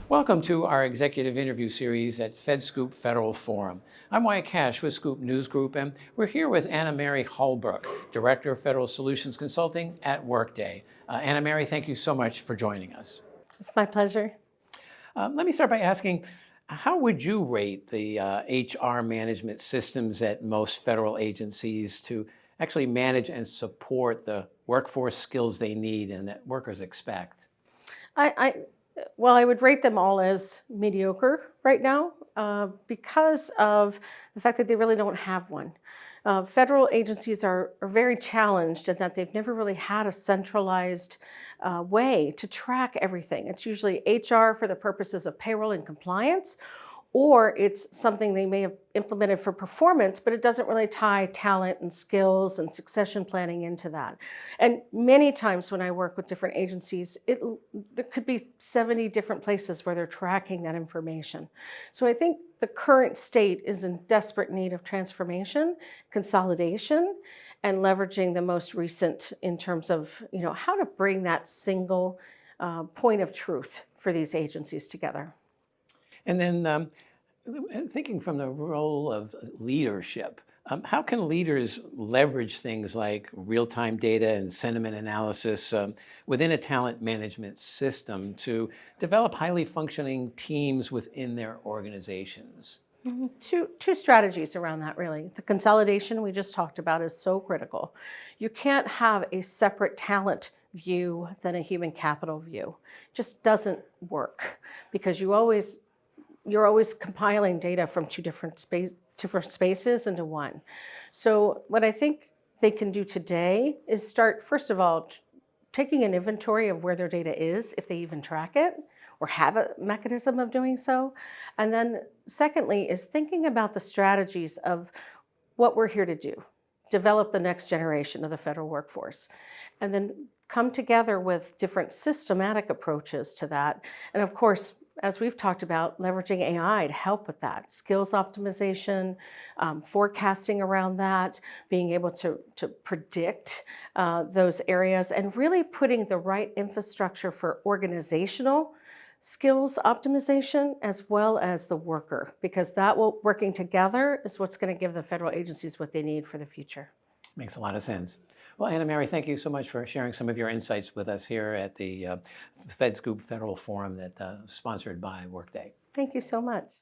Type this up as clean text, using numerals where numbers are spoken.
Welcome to our executive interview series at FedScoop Federal Forum. I'm Wyatt Cash with Scoop News Group, and we're here with Annamary Holbrook, Director of Federal Solutions Consulting at Workday. Annamary, thank you so much for joining us. It's my pleasure. Let me start by asking, how would you rate the HR management systems at most federal agencies to actually manage and support the workforce skills they need and that workers expect? I would rate them all as mediocre right now because of the fact that they really don't have one. Federal agencies are very challenged in that they've never really had a centralized way to track everything. It's usually HR for the purposes of payroll and compliance, or it's something they may have implemented for performance, but it doesn't really tie talent and skills and succession planning into that. And many times when I work with different agencies, there could be 70 different places where they're tracking that information. So I think the current state is in desperate need of transformation, consolidation, and leveraging the most recent in terms of how to bring that single point of truth for these agencies together. And then thinking from the role of leadership, how can leaders leverage things like real-time data and sentiment analysis within a talent management system to develop highly functioning teams within their organizations? Two strategies around that, really. The consolidation we just talked about is so critical. You can't have a separate talent view than a human capital view. It just doesn't work because you're always compiling data from two different spaces into one. So what I think they can do today is start, first of all, taking an inventory of where their data is, if they even track it or have a mechanism of doing so. And then secondly is thinking about the strategies of what we're here to do, develop the next generation of the federal workforce, and then come together with different systematic approaches to that. And of course, as we've talked about, leveraging AI to help with that, skills optimization, forecasting around that, being able to predict those areas, and really putting the right infrastructure for organizational skills optimization as well as the worker, because working together is what's going to give the federal agencies what they need for the future. Makes a lot of sense. Well, Annamary, thank you so much for sharing some of your insights with us here at the FedScoop Federal Forum that sponsored by Workday. Thank you so much.